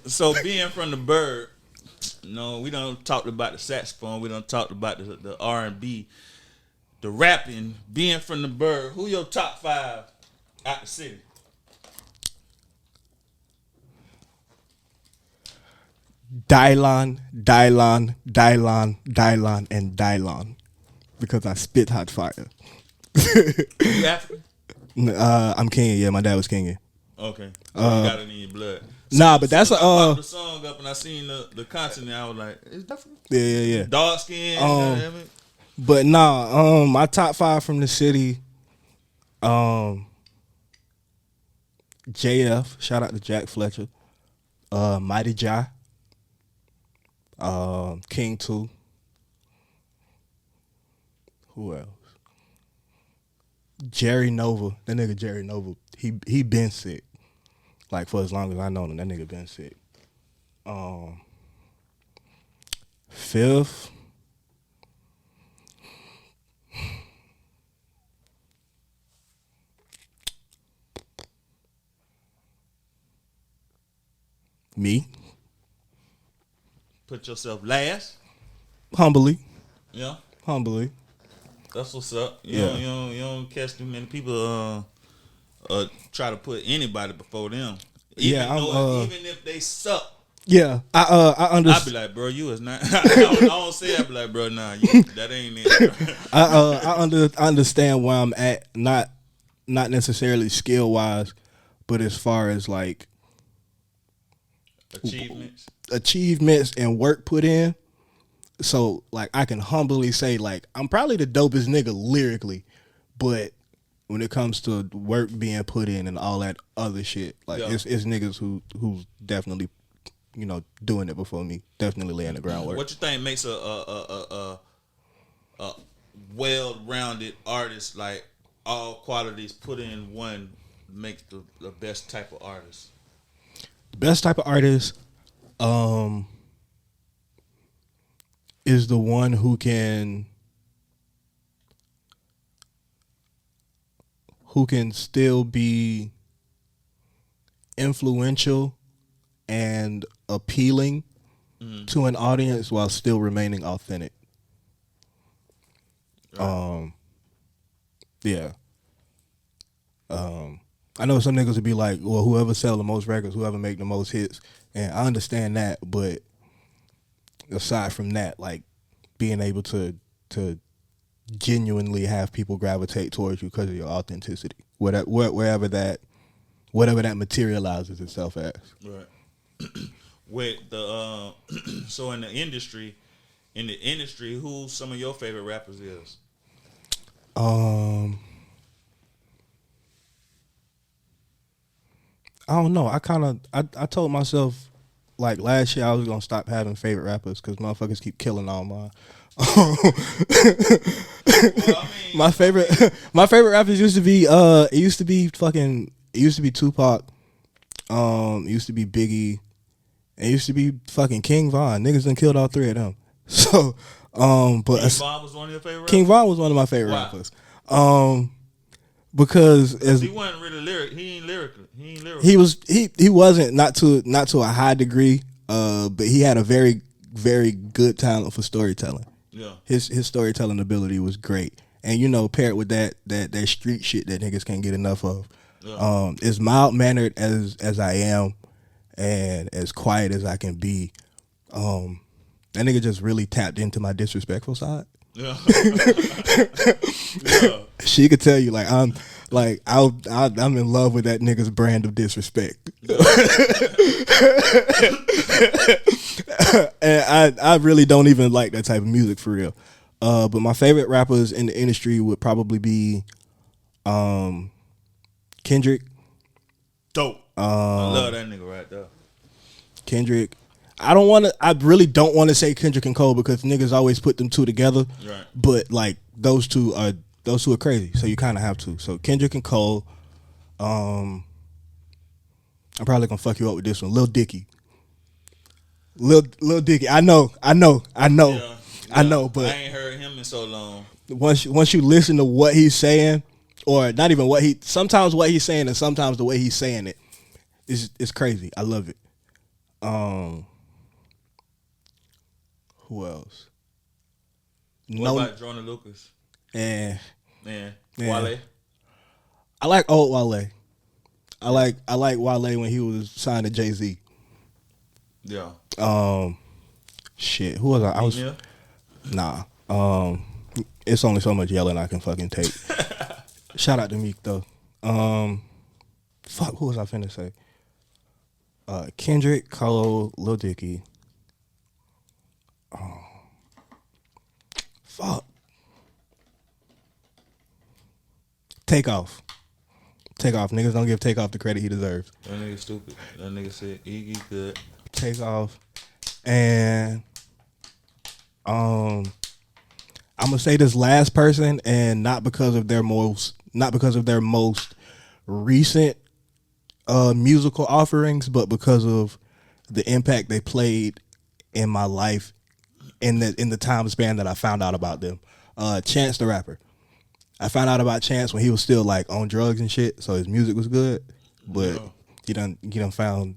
B: So being from the bird, we done talked about the saxophone. We done talked about the R&B. The rapping, being from the bird, who your top 5 out the city?
A: Dylon, and Dylon. Because I spit hot fire.
B: You African?
A: I'm Kenyan. Yeah, my dad was Kenyan.
B: Okay. So you got it in your blood.
A: Nah, but that's
B: I popped the song up and I seen the continent. I was like, it's definitely
A: yeah.
B: dark skin.
A: But nah, my top 5 from the city, JF, shout out to Jack Fletcher, Mighty Jai, King 2. Who else? Jerry Nova. That nigga Jerry Nova, he been sick. Like for as long as I know him, that nigga been sick. 5th. Me.
B: Put yourself last.
A: Humbly.
B: Yeah.
A: Humbly.
B: That's what's up. You don't catch too many people try to put anybody before them. Even if they suck.
A: Yeah, I
B: I
A: understand.
B: be like, bro, you is not. I don't say I be like, bro, nah, that ain't it.
A: I understand where I'm at, not necessarily skill wise, but as far as like achievements and work put in. So like I can humbly say like I'm probably the dopest nigga lyrically, but when it comes to work being put in and all that other shit, like it's niggas who's definitely, you know, doing it before me, definitely laying the groundwork.
B: What you think makes a well-rounded artist, like all qualities put in one, makes the best type of artist?
A: The best type of artist is the one who can still be influential and appealing to an audience while still remaining authentic.
B: Right.
A: Yeah. I know some niggas would be like, well, whoever sell the most records, whoever make the most hits, and I understand that, but aside from that, like being able to genuinely have people gravitate towards you because of your authenticity, whatever that materializes itself as.
B: Right. With the so in the industry, who some of your favorite rappers is?
A: I don't know. I told myself like last year I was gonna stop having favorite rappers because motherfuckers keep killing all mine.
B: Well, I mean,
A: my favorite rappers used to be it used to be Tupac, it used to be Biggie, it used to be fucking King Von. Niggas done killed all three of them. So but
B: King Von was one of your favorite
A: King
B: rappers?
A: Von was one of my favorite
B: Why?
A: rappers. Because as
B: he wasn't really lyrical. He ain't lyrical.
A: he wasn't not to a high degree, but he had a very, very good talent for storytelling.
B: Yeah.
A: His storytelling ability was great. And you know, paired with that street shit that niggas can't get enough of.
B: Yeah.
A: As mild mannered as I am and as quiet as I can be, that nigga just really tapped into my disrespectful side.
B: Yeah. Yeah.
A: She could tell you like I'm in love with that nigga's brand of disrespect. And I really don't even like that type of music for real. But my favorite rappers in the industry would probably be Kendrick.
B: Dope. I love that nigga right there.
A: Kendrick. I really don't want to say Kendrick and Cole because niggas always put them two together.
B: Right.
A: But like those two are crazy, so you kind of have to. So Kendrick and Cole. I'm probably gonna fuck you up with this one, Lil Dicky. Lil Dicky. I know.
B: Yeah,
A: I know, but
B: I ain't heard him in so long.
A: Once you listen to what he's saying, or not even sometimes what he's saying and sometimes the way he's saying it, it's crazy. I love it. Who else?
B: What about Jonah Lucas?
A: Yeah.
B: Wale.
A: I like old Wale. I like Wale when he was signed to Jay-Z.
B: Yeah.
A: Shit. Who was I? Nah. It's only so much yelling I can fucking take. Shout out to Meek though. Fuck. Who was I finna say? Kendrick, Cole, Lil Dicky. Fuck. Takeoff. Niggas don't give Takeoff the credit he deserves.
B: That nigga stupid. That nigga said Iggy good.
A: Takeoff. And I'm gonna say this last person, and not because of their most recent musical offerings, but because of the impact they played in my life in the time span that I found out about them. Chance the Rapper. I found out about Chance when he was still like on drugs and shit, so his music was good. But he done found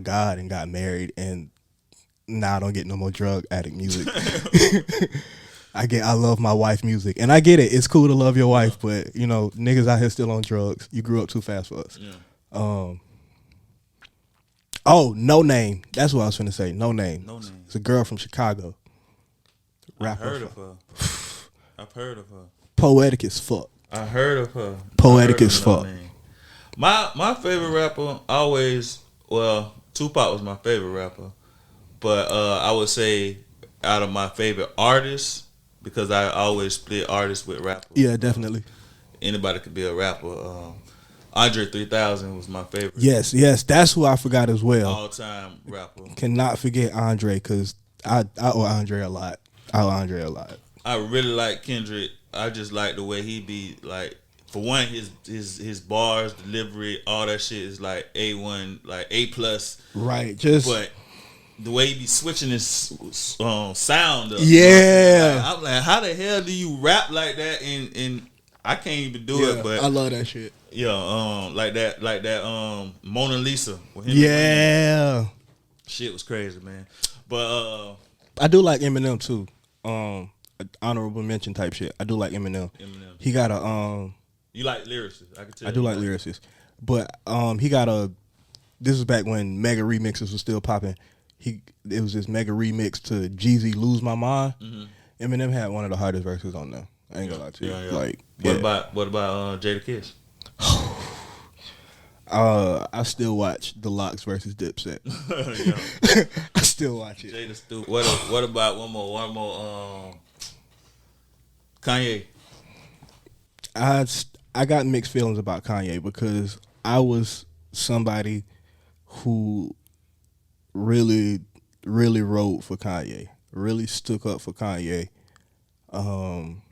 A: God and got married, and now I don't get no more drug addict music. I love my wife music, and I get it. It's cool to love your wife, but you know, niggas out here still on drugs. You grew up too fast for us.
B: Yeah.
A: Oh, No Name. That's what I was finna say. No Name.
B: No Name.
A: It's a girl from Chicago.
B: I've heard of her. I've heard of her.
A: Poetic as fuck.
B: I heard of her.
A: Poetic as fuck.
B: My favorite rapper always, well, Tupac was my favorite rapper, but I would say out of my favorite artists, because I always split artists with rappers.
A: Yeah, definitely.
B: Anybody could be a rapper. Andre 3000 was my favorite.
A: Yes, that's who I forgot as well.
B: All time rapper.
A: Cannot forget Andre because I owe Andre a lot.
B: I really like Kendrick. I just like the way he be like. For one, his bars, delivery, all that shit is like A1, like A+.
A: Right,
B: but the way he be switching his sound up.
A: Yeah.
B: I'm like, how the hell do you rap like that? And I can't even do it. But
A: I love that shit.
B: Yeah, like that, Mona Lisa.
A: Yeah.
B: Shit was crazy, man. But
A: I do like Eminem too. Honorable mention type shit. I do like Eminem. He got a
B: You like lyricists? I can tell.
A: I do like lyricists, but he got a. This is back when mega remixes was still popping. It was this mega remix to Jeezy "Lose My Mind." Mm-hmm. Eminem had one of the hardest verses on there. I ain't gonna lie to you.
B: Yeah.
A: Like,
B: what about Jada Kiss?
A: I still watch The Lox versus Dipset. I still watch it.
B: Jada stupid. What about one more? Kanye.
A: I got mixed feelings about Kanye because I was somebody who really, really rode for Kanye, really stuck up for Kanye. And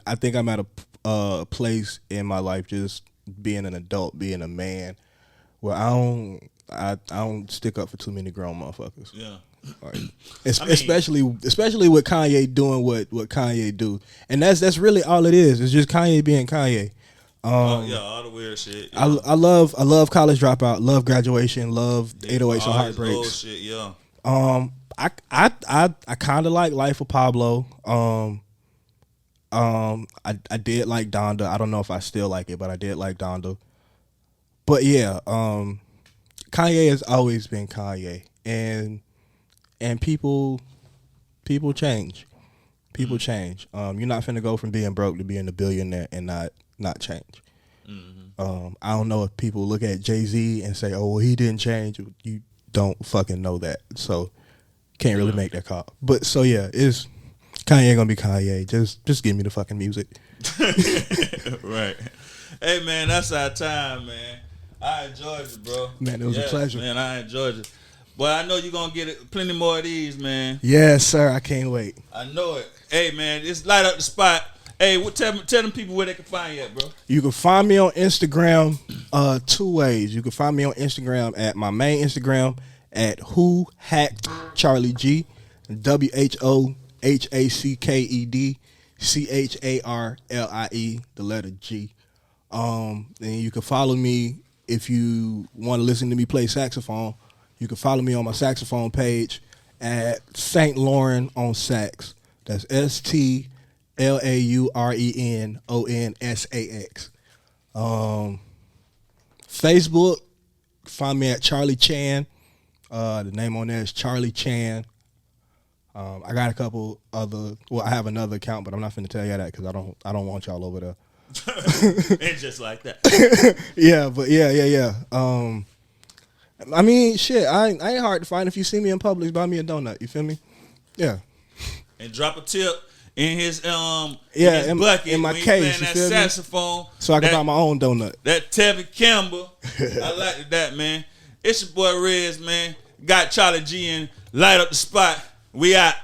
A: I think I'm at a place in my life, just being an adult, being a man, where I don't stick up for too many grown motherfuckers.
B: Yeah.
A: Like, especially with Kanye doing what Kanye do, and that's really all it is. It's just Kanye being Kanye.
B: All the weird shit.
A: I love College Dropout, love Graduation, love 808s and Heartbreaks.
B: Old shit, yeah.
A: I kind of like Life of Pablo. I did like Donda. I don't know if I still like it, but I did like Donda. But yeah, Kanye has always been Kanye, and people change. People change. You're not finna go from being broke to being a billionaire and not change. Mm-hmm. I don't know if people look at Jay-Z and say, "Oh, well, he didn't change." You don't fucking know that, so can't really make that call. But so yeah, it's Kanye gonna be Kanye. Just give me the fucking music.
B: Right. Hey man, that's our time, man. I enjoyed it, bro.
A: Man, it was a pleasure.
B: Man, I enjoyed it. Boy, I know you're gonna get plenty more of these, man.
A: Yes, sir. I can't wait.
B: I know it. Hey man, it's Light Up the Spot. Hey, tell them people where they can find you at, bro.
A: You can find me on Instagram two ways. You can find me on Instagram at my main Instagram at Who Hacked Charlie G, WHOHACKED CHARLIE, the letter G. And you can follow me if you want to listen to me play saxophone. You can follow me on my saxophone page at St. Lauren on Sax. That's STLAURENONSAX. Facebook, find me at Charlie Chan. The name on there is Charlie Chan. I got a couple other. Well, I have another account, but I'm not finna tell you that because I don't want y'all over there.
B: It's just like that.
A: Yeah, but yeah. I mean, shit. I ain't hard to find. If you see me in Publix, buy me a donut. You feel me? Yeah.
B: And drop a tip in his
A: in
B: bucket
A: in my
B: when
A: case.
B: You
A: You
B: playing
A: feel
B: that saxophone,
A: so I can buy my own donut.
B: That Tevin Campbell. I like that, man. It's your boy Rez, man. Got Charlie G and Light Up the Spot. We out.